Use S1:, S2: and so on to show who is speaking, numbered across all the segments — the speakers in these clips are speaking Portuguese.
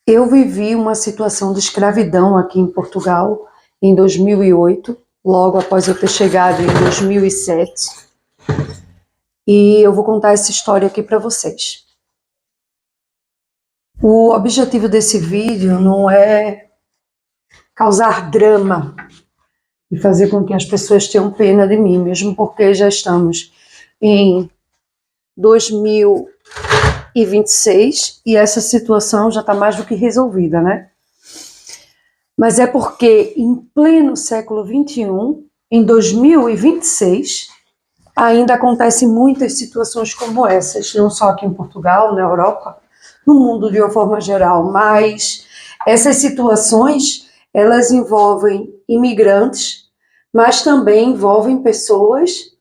S1: Eu vivi uma situação de escravidão aqui em Portugal em 2008, logo após eu ter chegado em 2007, e eu vou contar essa história aqui para vocês. O objetivo desse vídeo não é causar drama e fazer com que as pessoas tenham pena de mim, mesmo porque já estamos em 2026 e essa situação já está mais do que resolvida, né? Mas é porque em pleno século XXI, em 2026, ainda acontecem muitas situações como essas, não só aqui em Portugal, na Europa, no mundo de uma forma geral, mas essas situações, elas envolvem imigrantes, mas também envolvem pessoas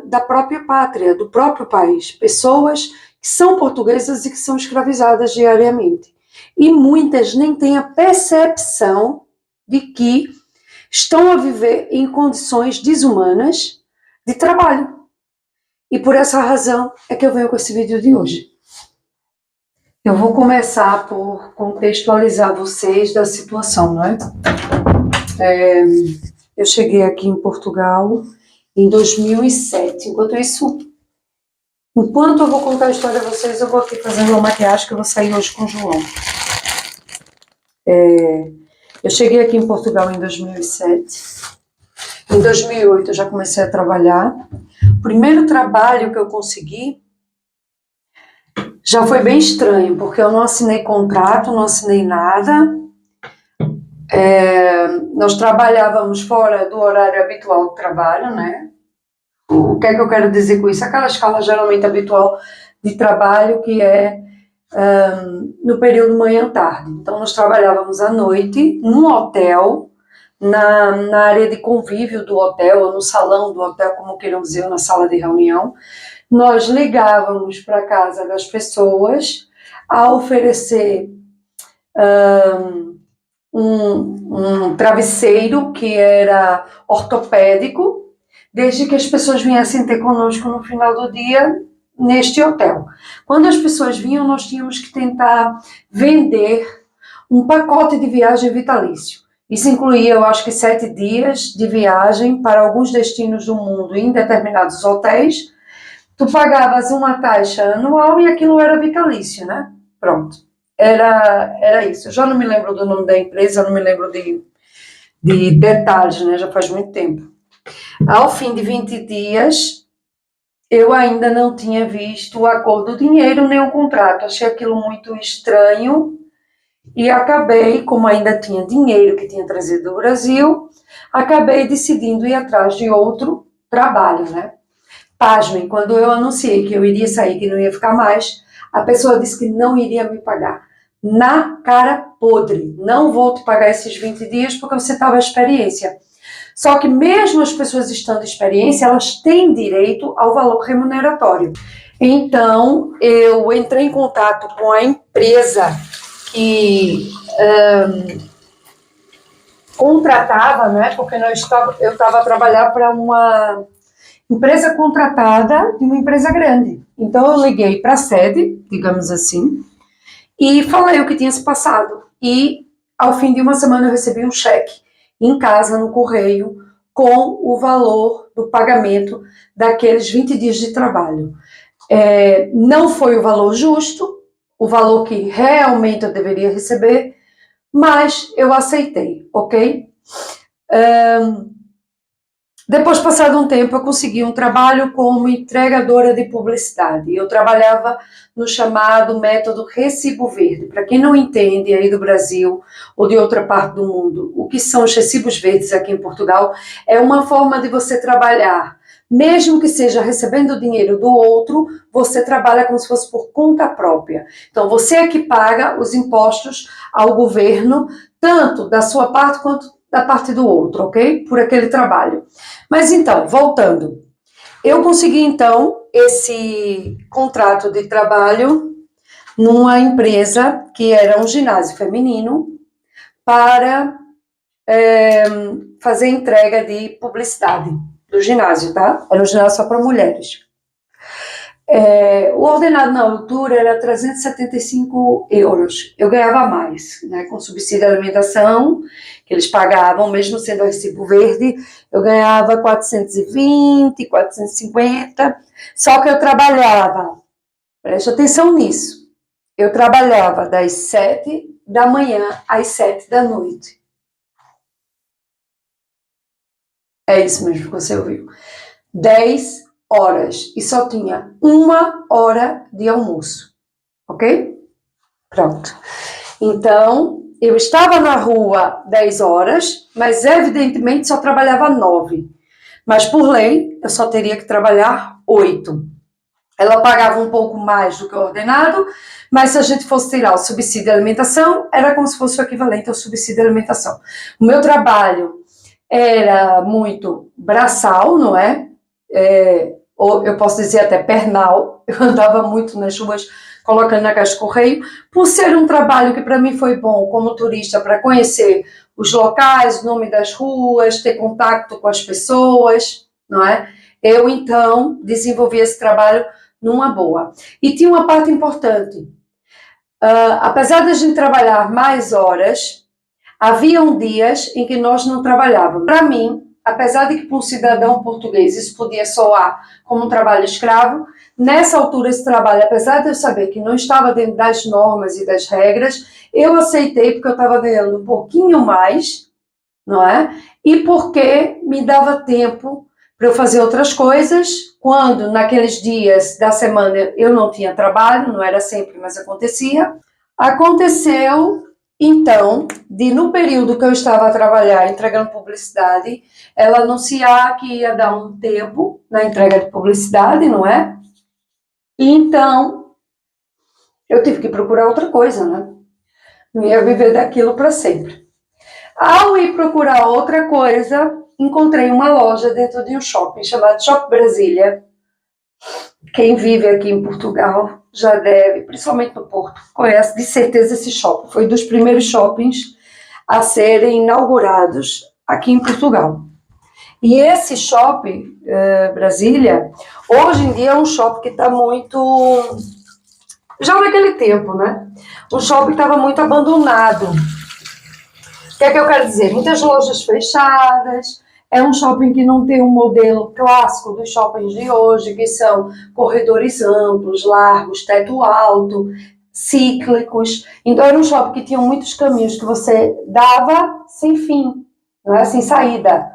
S1: da própria pátria, do próprio país, pessoas que são portuguesas e que são escravizadas diariamente. E muitas nem têm a percepção de que estão a viver em condições desumanas de trabalho. E por essa razão é que eu venho com esse vídeo de hoje. Eu vou começar por contextualizar vocês da situação, não é? Eu cheguei aqui em Portugal em 2007. Enquanto eu vou contar a história a vocês, eu vou aqui fazendo uma maquiagem que eu vou sair hoje com o João. Eu cheguei aqui em Portugal em 2007. Em 2008 eu já comecei a trabalhar. O primeiro trabalho que eu consegui já foi bem estranho, porque eu não assinei contrato, não assinei nada. Nós trabalhávamos fora do horário habitual do trabalho, né? O que é que eu quero dizer com isso? Aquela escala geralmente habitual de trabalho que é no período manhã-tarde. Então, nós trabalhávamos à noite num hotel, na área de convívio do hotel, ou no salão do hotel, como queiram dizer, ou na sala de reunião. Nós ligávamos para a casa das pessoas a oferecer um travesseiro que era ortopédico, desde que as pessoas viessem ter conosco no final do dia neste hotel. Quando as pessoas vinham, nós tínhamos que tentar vender um pacote de viagem vitalício. Isso incluía, eu acho que 7 dias de viagem para alguns destinos do mundo em determinados hotéis. Tu pagavas uma taxa anual e aquilo era vitalício, né? Pronto. Era isso. Eu já não me lembro do nome da empresa, não me lembro de detalhes, né? Já faz muito tempo. Ao fim de 20 dias, eu ainda não tinha visto o acordo do dinheiro nem o contrato. Achei aquilo muito estranho e acabei, como ainda tinha dinheiro que tinha trazido do Brasil, acabei decidindo ir atrás de outro trabalho, né? Pasmem, quando eu anunciei que eu iria sair, que não ia ficar mais, a pessoa disse que não iria me pagar. Na cara podre, não vou te pagar esses 20 dias porque você estava à experiência. Só que mesmo as pessoas estando em experiência, elas têm direito ao valor remuneratório. Então, eu entrei em contato com a empresa que contratava, né, porque eu estava a trabalhar para uma empresa contratada de uma empresa grande. Então, eu liguei para a sede, digamos assim, e falei o que tinha se passado. E, ao fim de uma semana, eu recebi um cheque em casa, no correio, com o valor do pagamento daqueles 20 dias de trabalho. Não foi o valor justo, o valor que realmente eu deveria receber, mas eu aceitei, ok? Depois, passado um tempo, eu consegui um trabalho como entregadora de publicidade. Eu trabalhava no chamado método Recibo Verde. Para quem não entende aí do Brasil ou de outra parte do mundo, o que são os recibos verdes aqui em Portugal, é uma forma de você trabalhar. Mesmo que seja recebendo o dinheiro do outro, você trabalha como se fosse por conta própria. Então, você é que paga os impostos ao governo, tanto da sua parte quanto da parte do outro, ok? Por aquele trabalho. Mas então, voltando, eu consegui então esse contrato de trabalho numa empresa que era um ginásio feminino para fazer entrega de publicidade do ginásio, tá? Era um ginásio só para mulheres. O ordenado na altura era 375 euros. Eu ganhava mais, né? Com subsídio de alimentação, que eles pagavam, mesmo sendo recibo verde, eu ganhava 420, 450. Só que eu trabalhava, preste atenção nisso, eu trabalhava das 7 da manhã às 7 da noite. É isso mesmo que você ouviu. 10 horas e só tinha 1 hora de almoço, ok? Pronto. Então, eu estava na rua 10 horas, mas evidentemente só trabalhava 9. Mas por lei, eu só teria que trabalhar 8. Ela pagava um pouco mais do que o ordenado, mas se a gente fosse tirar o subsídio de alimentação, era como se fosse o equivalente ao subsídio de alimentação. O meu trabalho era muito braçal, não é? Ou eu posso dizer até pernal, eu andava muito nas ruas colocando na caixa de correio, por ser um trabalho que para mim foi bom como turista, para conhecer os locais, o nome das ruas, ter contato com as pessoas, não é? Eu, então, desenvolvi esse trabalho numa boa. E tinha uma parte importante, apesar de a gente trabalhar mais horas, haviam dias em que nós não trabalhávamos. Para mim, apesar de que para um cidadão português isso podia soar como um trabalho escravo, nessa altura esse trabalho, apesar de eu saber que não estava dentro das normas e das regras, eu aceitei porque eu estava ganhando um pouquinho mais, não é? E porque me dava tempo para eu fazer outras coisas, quando naqueles dias da semana eu não tinha trabalho, não era sempre, mas acontecia. Aconteceu então, no período que eu estava a trabalhar entregando publicidade, ela anunciar que ia dar um tempo na entrega de publicidade, não é? E então, eu tive que procurar outra coisa, né? Não ia viver daquilo para sempre. Ao ir procurar outra coisa, encontrei uma loja dentro de um shopping chamado Shopping Brasília. Quem vive aqui em Portugal já deve, principalmente no Porto, conhece de certeza esse shopping. Foi dos primeiros shoppings a serem inaugurados aqui em Portugal. E esse shopping, Brasília, hoje em dia é um shopping que está muito... Já naquele tempo, né? O shopping estava muito abandonado. O que é que eu quero dizer? Muitas lojas fechadas. É um shopping que não tem um modelo clássico dos shoppings de hoje, que são corredores amplos, largos, teto alto, cíclicos. Então era um shopping que tinha muitos caminhos que você dava sem fim, não é? Sem saída.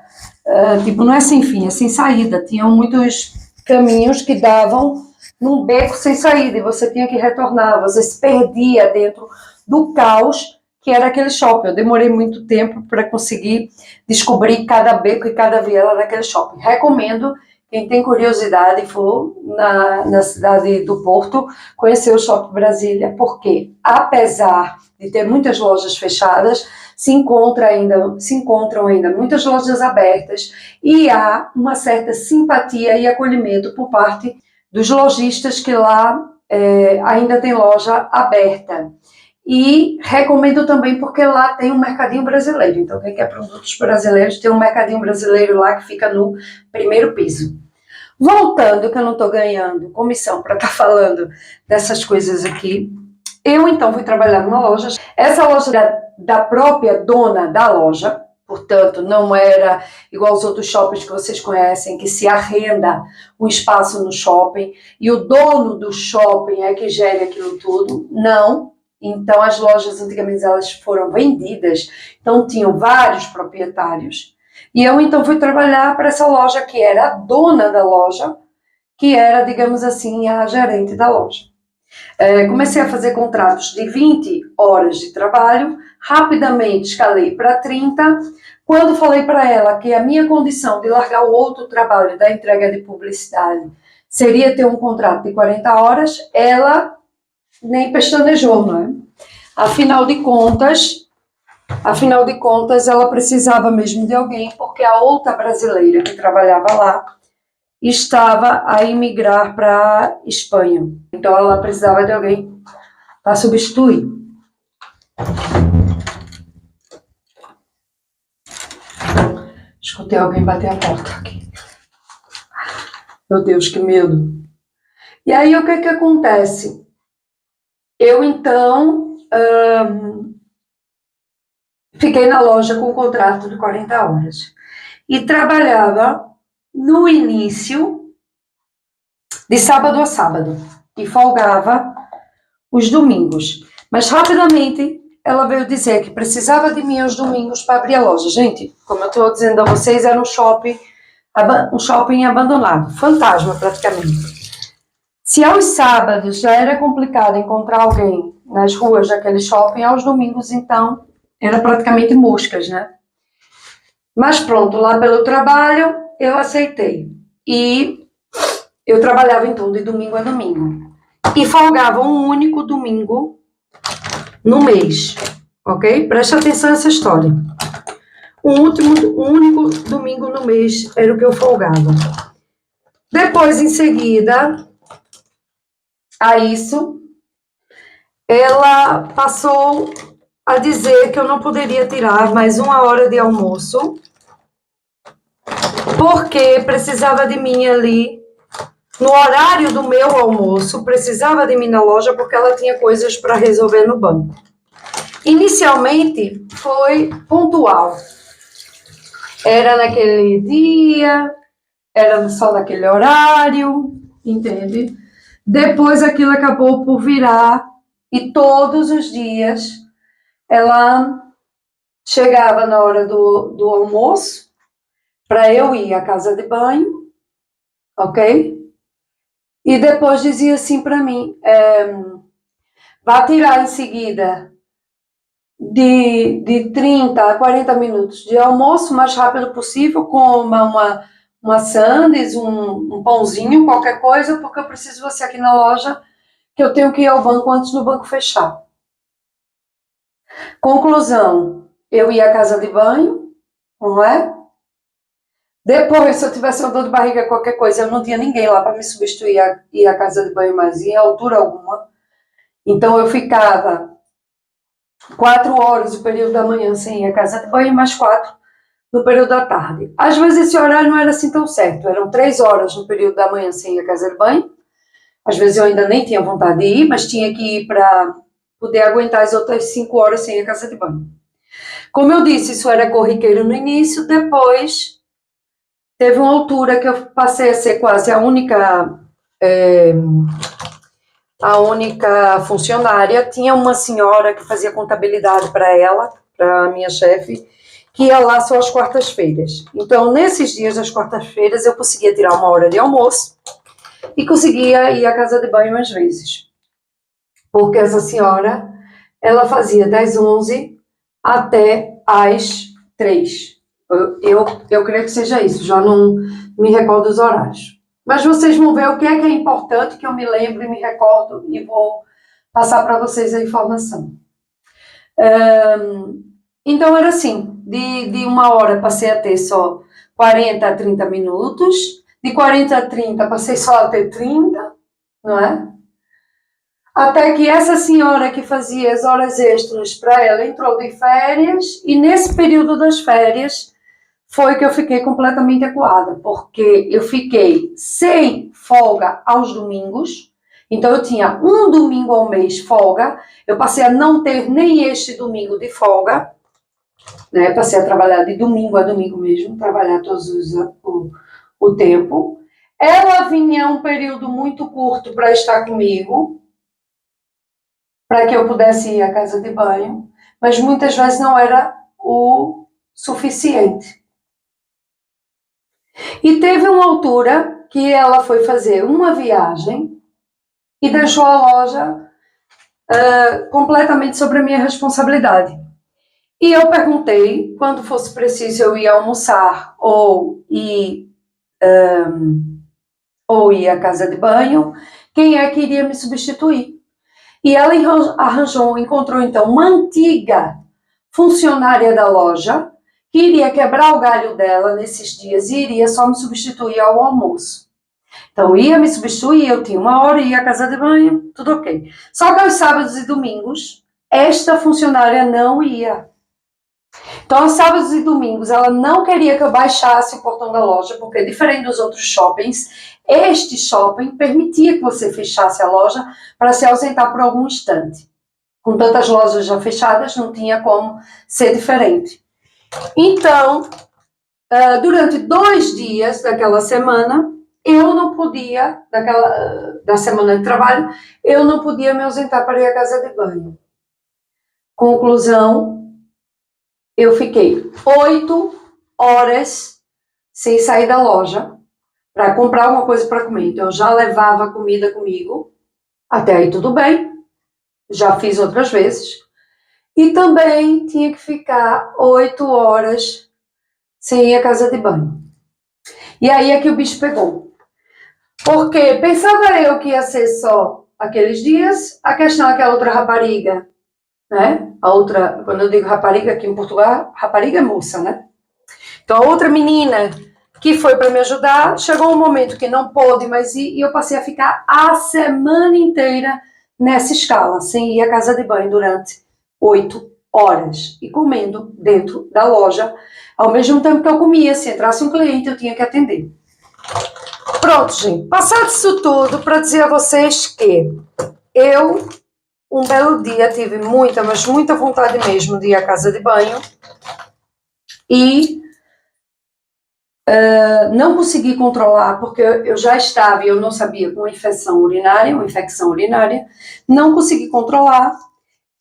S1: Não é sem fim, é sem saída. Tinham muitos caminhos que davam num beco sem saída e você tinha que retornar. Você se perdia dentro do caos que era aquele shopping. Eu demorei muito tempo para conseguir descobrir cada beco e cada viela daquele shopping. Recomendo, quem tem curiosidade e for na cidade do Porto, conhecer o Shopping Brasília, porque apesar de ter muitas lojas fechadas, se encontram ainda muitas lojas abertas e há uma certa simpatia e acolhimento por parte dos lojistas que lá ainda tem loja aberta. E recomendo também porque lá tem um mercadinho brasileiro. Então, quem quer produtos brasileiros, tem um mercadinho brasileiro lá que fica no primeiro piso. Voltando, que eu não estou ganhando comissão para estar falando dessas coisas aqui, eu então fui trabalhar numa loja. Essa loja era da própria dona da loja, portanto, não era igual aos outros shoppings que vocês conhecem, que se arrenda um espaço no shopping e o dono do shopping é que gere aquilo tudo. Não. Então, as lojas antigamente elas foram vendidas, então tinham vários proprietários. E eu então fui trabalhar para essa loja que era a dona da loja, que era, digamos assim, a gerente da loja. Comecei a fazer contratos de 20 horas de trabalho, rapidamente escalei para 30. Quando falei para ela que a minha condição de largar o outro trabalho da entrega de publicidade seria ter um contrato de 40 horas, ela nem pestanejou, não é? Afinal de contas, ela precisava mesmo de alguém, porque a outra brasileira que trabalhava lá estava a emigrar para a Espanha. Então, ela precisava de alguém para substituir. Escutei alguém bater a porta aqui. Meu Deus, que medo. E aí, o que que acontece? Eu, então, fiquei na loja com um contrato de 40 horas. E trabalhava no início de sábado a sábado. E folgava os domingos. Mas, rapidamente, ela veio dizer que precisava de mim aos domingos para abrir a loja. Gente, como eu estou dizendo a vocês, era um shopping abandonado. Fantasma, praticamente. Se aos sábados já era complicado encontrar alguém nas ruas daquele shopping, aos domingos, então, era praticamente moscas, né? Mas pronto, lá pelo trabalho, eu aceitei. E eu trabalhava, então, de domingo a domingo. E folgava um único domingo no mês, ok? Presta atenção nessa história. Um único domingo no mês era o que eu folgava. Depois, em seguida a isso, ela passou a dizer que eu não poderia tirar mais 1 hora de almoço, porque precisava de mim ali, no horário do meu almoço, precisava de mim na loja, porque ela tinha coisas para resolver no banco. Inicialmente, foi pontual. Era naquele dia, era só naquele horário, entende? Depois aquilo acabou por virar, e todos os dias ela chegava na hora do almoço, para eu ir à casa de banho, ok? E depois dizia assim para mim, vá tirar em seguida de 30 a 40 minutos de almoço, o mais rápido possível, coma uma sandes, um pãozinho, qualquer coisa, porque eu preciso de você aqui na loja, que eu tenho que ir ao banco antes do banco fechar. Conclusão, eu ia à casa de banho, não é? Depois, se eu tivesse uma dor de barriga, qualquer coisa, eu não tinha ninguém lá para me substituir ir à casa de banho mais em altura alguma. Então, eu ficava 4 horas no período da manhã sem ir à casa de banho, mais 4 no período da tarde. Às vezes, esse horário não era assim tão certo. Eram 3 horas no período da manhã sem ir à casa de banho. Às vezes, eu ainda nem tinha vontade de ir, mas tinha que ir para poder aguentar as outras 5 horas sem ir à casa de banho. Como eu disse, isso era corriqueiro no início. Depois, teve uma altura que eu passei a ser quase a única funcionária. Tinha uma senhora que fazia contabilidade para ela, para a minha chefe, que ia lá só às quartas-feiras. Então, nesses dias das quartas-feiras, eu conseguia tirar 1 hora de almoço e conseguia ir à casa de banho às vezes. Porque essa senhora, ela fazia das 11 até às 3. Eu creio que seja isso, já não me recordo dos horários. Mas vocês vão ver o que é importante, que eu me lembro e me recordo, e vou passar para vocês a informação. Então, era assim, de 1 hora passei a ter só 40 a 30 minutos, de 40 a 30 passei só a ter 30, não é? Até que essa senhora que fazia as horas extras para ela entrou de férias, e nesse período das férias foi que eu fiquei completamente acuada, porque eu fiquei sem folga aos domingos. Então, eu tinha um domingo ao mês folga, eu passei a não ter nem este domingo de folga, né? Passei a trabalhar de domingo a domingo mesmo, trabalhar o tempo. Ela vinha um período muito curto para estar comigo, para que eu pudesse ir à casa de banho, mas muitas vezes não era o suficiente. E teve uma altura que ela foi fazer uma viagem e deixou a loja completamente sobre a minha responsabilidade. E eu perguntei, quando fosse preciso eu ia almoçar ou ir à casa de banho, quem é que iria me substituir? E ela encontrou então uma antiga funcionária da loja, que iria quebrar o galho dela nesses dias e iria só me substituir ao almoço. Então, ia me substituir, eu tinha 1 hora, ia à casa de banho, tudo ok. Só que aos sábados e domingos, esta funcionária não ia. Então, aos sábados e domingos, ela não queria que eu baixasse o portão da loja, porque, diferente dos outros shoppings, este shopping permitia que você fechasse a loja para se ausentar por algum instante. Com tantas lojas já fechadas, não tinha como ser diferente. Então, durante 2 dias daquela semana, eu não podia, da semana de trabalho, eu não podia me ausentar para ir à casa de banho. Conclusão, eu fiquei 8 horas sem sair da loja para comprar alguma coisa para comer. Então, eu já levava a comida comigo, até aí tudo bem, já fiz outras vezes. E também tinha que ficar 8 horas sem ir à casa de banho. E aí é que o bicho pegou. Porque pensava eu que ia ser só aqueles dias, a questão é que a outra rapariga, né? A outra, quando eu digo rapariga aqui em Portugal, rapariga é moça, né? Então a outra menina que foi para me ajudar, chegou um momento que não pôde mais ir e eu passei a ficar a semana inteira nessa escala, sem ir à casa de banho durante 8 horas e comendo dentro da loja, ao mesmo tempo que eu comia. Se entrasse um cliente, eu tinha que atender. Pronto, gente. Passado isso tudo, para dizer a vocês que eu, um belo dia, tive muita, mas muita vontade mesmo de ir à casa de banho e não consegui controlar, porque eu já estava, e eu não sabia, com uma infecção urinária, não consegui controlar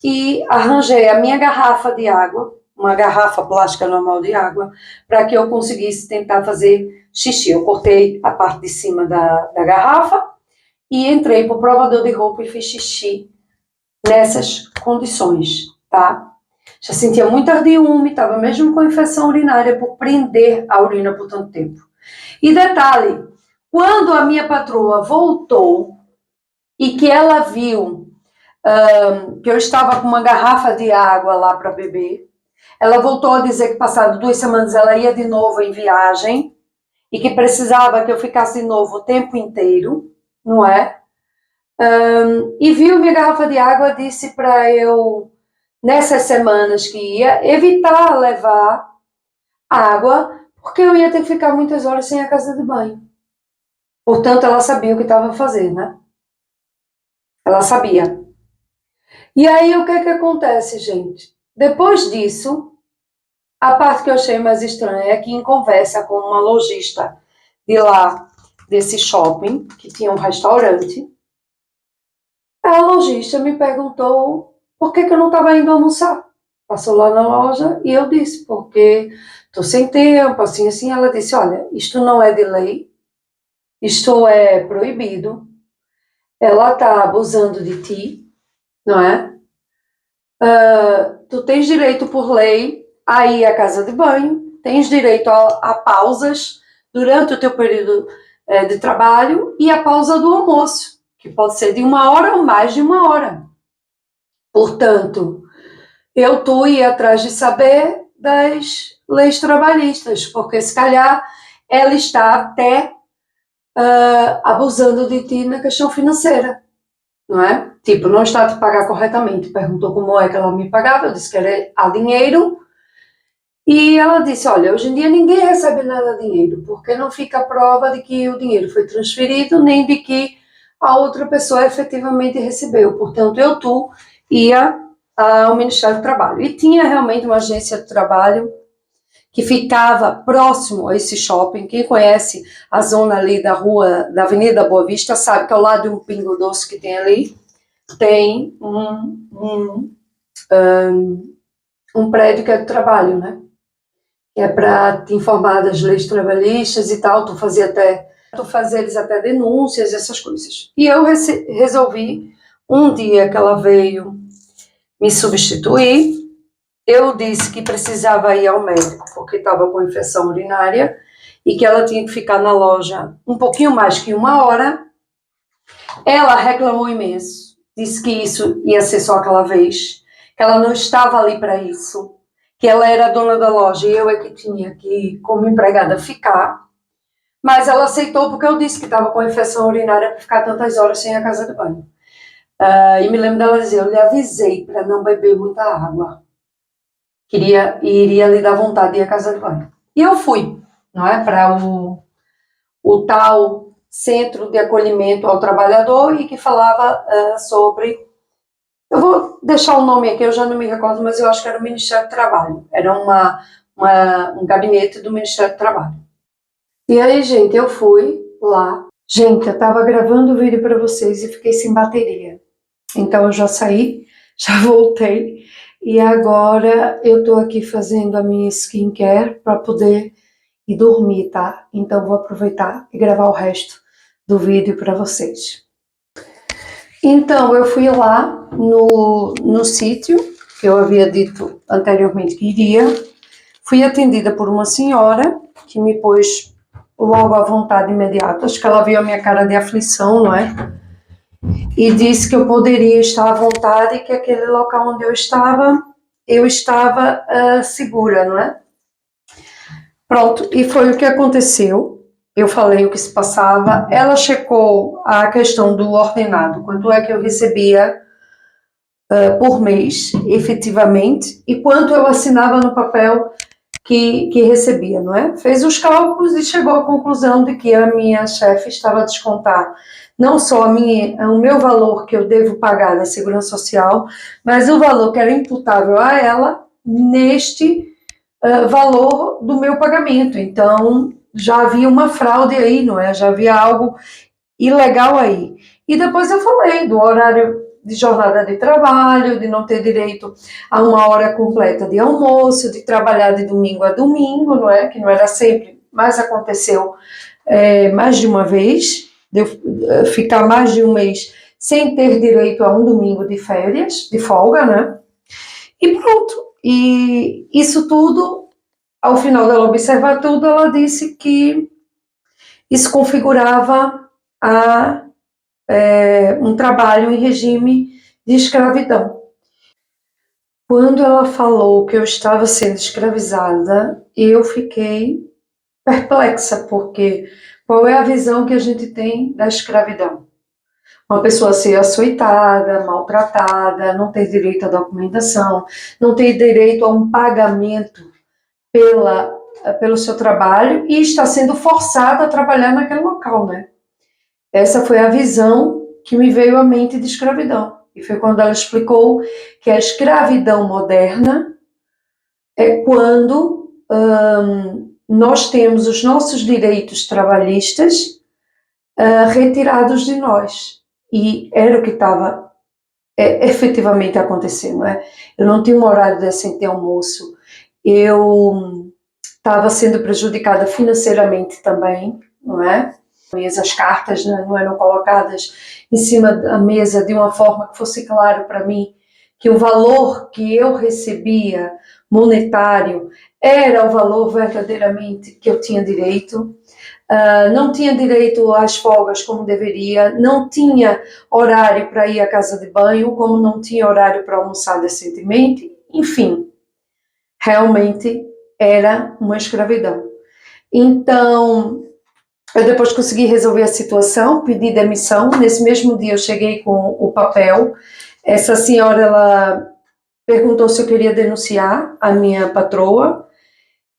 S1: e arranjei a minha garrafa de água, uma garrafa plástica normal de água, para que eu conseguisse tentar fazer xixi. Eu cortei a parte de cima da garrafa e entrei para o provador de roupa e fiz xixi nessas condições, tá? Já sentia muito ardiume, estava mesmo com infecção urinária por prender a urina por tanto tempo. E detalhe, quando a minha patroa voltou e que ela viu que eu estava com uma garrafa de água lá para beber, ela voltou a dizer que passado 2 semanas ela ia de novo em viagem e que precisava que eu ficasse de novo o tempo inteiro, não é? E viu minha garrafa de água, disse para eu, nessas semanas que ia, evitar levar água, porque eu ia ter que ficar muitas horas sem a casa de banho. Portanto, ela sabia o que estava a fazer, né? Ela sabia. E aí, o que é que acontece, gente? Depois disso, a parte que eu achei mais estranha é que, em conversa com uma lojista de lá, desse shopping, que tinha um restaurante, a lojista me perguntou por que eu não estava indo almoçar. Passou lá na loja e eu disse, porque estou sem tempo, assim. Ela disse, olha, isto não é de lei, isto é proibido, ela está abusando de ti, não é? Tu tens direito por lei a ir à casa de banho, tens direito a pausas durante o teu período de trabalho e a pausa do almoço, que pode ser de 1 hora ou mais de 1 hora. Portanto, eu estou aí atrás de saber das leis trabalhistas, porque se calhar ela está até abusando de ti na questão financeira, não é? Tipo, não está a te pagar corretamente. Perguntou como é que ela me pagava, eu disse que era a dinheiro, e ela disse, olha, hoje em dia ninguém recebe nada de dinheiro, porque não fica a prova de que o dinheiro foi transferido, nem de que a outra pessoa efetivamente recebeu. Portanto, tu ia ao Ministério do Trabalho. E tinha realmente uma agência de trabalho que ficava próximo a esse shopping. Quem conhece a zona ali da rua, da Avenida Boa Vista, sabe que ao lado de um Pingo Doce que tem ali, tem um prédio que é de trabalho, né? Que é para te informar das leis trabalhistas e tal, tu fazeres até denúncias, essas coisas. E eu resolvi, um dia que ela veio me substituir, eu disse que precisava ir ao médico porque estava com infecção urinária e que ela tinha que ficar na loja um pouquinho mais que 1 hora. Ela reclamou imenso, disse que isso ia ser só aquela vez, que ela não estava ali para isso, que ela era dona da loja e eu é que tinha que, como empregada, ficar. Mas ela aceitou porque eu disse que estava com infecção urinária para ficar tantas horas sem a casa de banho. E me lembro dela dizer, eu lhe avisei para não beber muita água, iria lhe dar vontade de ir à casa de banho. E eu fui, não é, para o tal Centro de Acolhimento ao Trabalhador e que falava sobre... Eu vou deixar o nome aqui, eu já não me recordo, mas eu acho que era o Ministério do Trabalho. Era um gabinete do Ministério do Trabalho. E aí, gente, eu fui lá. Gente, eu tava gravando o vídeo para vocês e fiquei sem bateria. Então eu já saí, já voltei. E agora eu tô aqui fazendo a minha skincare para poder ir dormir, tá? Então vou aproveitar e gravar o resto do vídeo para vocês. Então eu fui lá no sítio que eu havia dito anteriormente que iria. Fui atendida por uma senhora que me pôs logo à vontade imediata. Acho que ela viu a minha cara de aflição, não é? E disse que eu poderia estar à vontade e que aquele local onde eu estava segura, não é? Pronto, e foi o que aconteceu. Eu falei o que se passava. Ela checou a questão do ordenado, quanto é que eu recebia por mês, efetivamente, e quanto eu assinava no papel que recebia, não é? Fez os cálculos e chegou à conclusão de que a minha chefe estava a descontar não só o meu valor que eu devo pagar na Segurança Social, mas o valor que era imputável a ela neste valor do meu pagamento. Então, já havia uma fraude aí, não é? Já havia algo ilegal aí. E depois eu falei do horário de jornada de trabalho, de não ter direito a uma hora completa de almoço, de trabalhar de domingo a domingo, não é? Que não era sempre, mas aconteceu mais de uma vez, de eu ficar mais de um mês sem ter direito a um domingo de férias, de folga, né? E pronto. E isso tudo, ao final dela observar tudo, ela disse que isso configurava um trabalho em regime de escravidão. Quando ela falou que eu estava sendo escravizada, eu fiquei perplexa, porque qual é a visão que a gente tem da escravidão? Uma pessoa ser açoitada, maltratada, não ter direito à documentação, não ter direito a um pagamento pelo seu trabalho e está sendo forçada a trabalhar naquele local, né? Essa foi a visão que me veio à mente de escravidão. E foi quando ela explicou que a escravidão moderna é quando nós temos os nossos direitos trabalhistas retirados de nós. E era o que estava efetivamente acontecendo, não é? Eu não tinha um horário decente de almoço, eu estava sendo prejudicada financeiramente também, não é? As cartas não eram colocadas em cima da mesa de uma forma que fosse claro para mim que o valor que eu recebia monetário era o valor verdadeiramente que eu tinha direito. Não tinha direito às folgas como deveria, não tinha horário para ir à casa de banho, como não tinha horário para almoçar decentemente, enfim, realmente era uma escravidão. Então, eu depois consegui resolver a situação, pedi demissão. Nesse mesmo dia eu cheguei com o papel. Essa senhora, ela perguntou se eu queria denunciar a minha patroa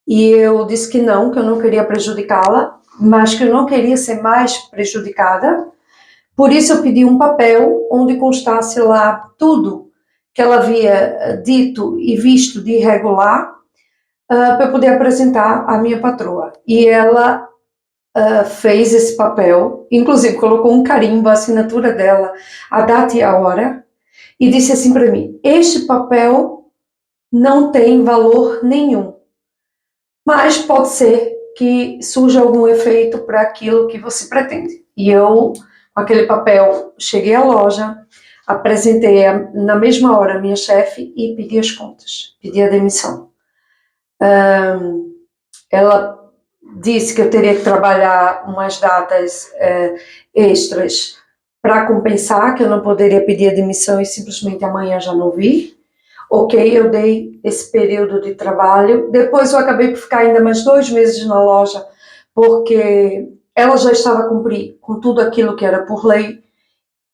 S1: e eu disse que eu não queria prejudicá-la, mas que eu não queria ser mais prejudicada. Por isso eu pedi um papel onde constasse lá tudo que ela havia dito e visto de irregular para eu poder apresentar à minha patroa. E ela fez esse papel, inclusive colocou um carimbo, a assinatura dela, a data e a hora, e disse assim para mim: este papel não tem valor nenhum, mas pode ser que surja algum efeito para aquilo que você pretende. E eu, com aquele papel, cheguei à loja, apresentei na mesma hora a minha chefe e pedi as contas, pedi a demissão. Ela disse que eu teria que trabalhar umas datas extras para compensar, que eu não poderia pedir a demissão e simplesmente amanhã já não vir. Ok, eu dei esse período de trabalho. Depois eu acabei por ficar ainda mais 2 meses na loja, porque ela já estava a cumprir com tudo aquilo que era por lei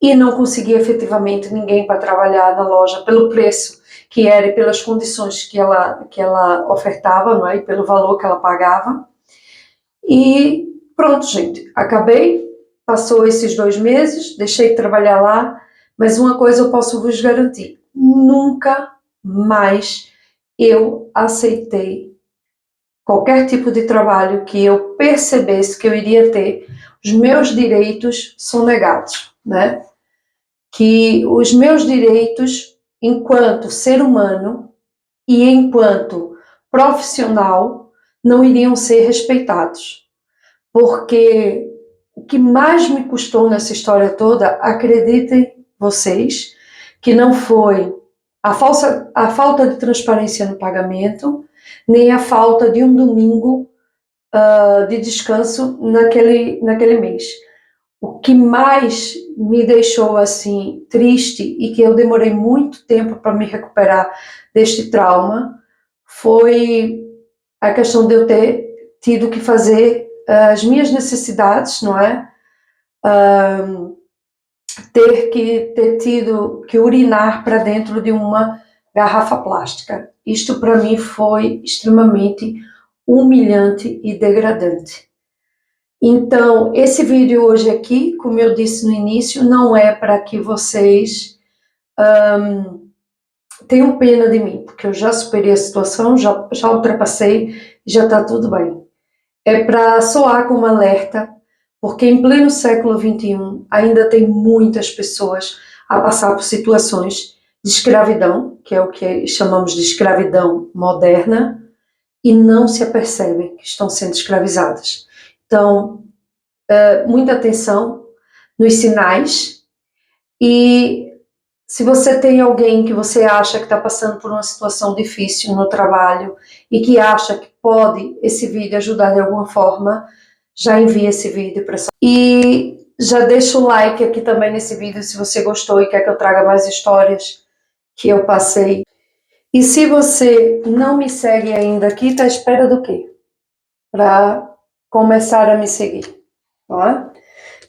S1: e não conseguia efetivamente ninguém para trabalhar na loja pelo preço que era pelas condições que ela ofertava, não é? E pelo valor que ela pagava. E pronto, gente, acabei, passou esses 2 meses, deixei de trabalhar lá, mas uma coisa eu posso vos garantir, nunca mais eu aceitei qualquer tipo de trabalho que eu percebesse que eu iria ter os meus direitos sonegados, né? Que os meus direitos enquanto ser humano e enquanto profissional não iriam ser respeitados. Porque o que mais me custou nessa história toda, acreditem vocês, que não foi a falta de transparência no pagamento, nem a falta de um domingo de descanso naquele mês. O que mais me deixou assim triste e que eu demorei muito tempo para me recuperar deste trauma foi a questão de eu ter tido que fazer as minhas necessidades, não é? Ter tido que urinar para dentro de uma garrafa plástica. Isto para mim foi extremamente humilhante e degradante. Então, esse vídeo hoje aqui, como eu disse no início, não é para que vocês tenham pena de mim, porque eu já superei a situação, já ultrapassei, já está tudo bem. É para soar como alerta, porque em pleno século XXI ainda tem muitas pessoas a passar por situações de escravidão, que é o que chamamos de escravidão moderna, e não se apercebem que estão sendo escravizadas. Então, muita atenção nos sinais, e se você tem alguém que você acha que está passando por uma situação difícil no trabalho e que acha que pode esse vídeo ajudar de alguma forma, já envia esse vídeo para essa. E já deixa o like aqui também nesse vídeo se você gostou e quer que eu traga mais histórias que eu passei. E se você não me segue ainda aqui, tá à espera do quê? Para começar a me seguir, não é?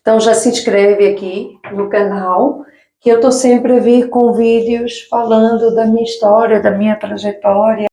S1: Então já se inscreve aqui no canal, que eu tô sempre a vir com vídeos falando da minha história, da minha trajetória.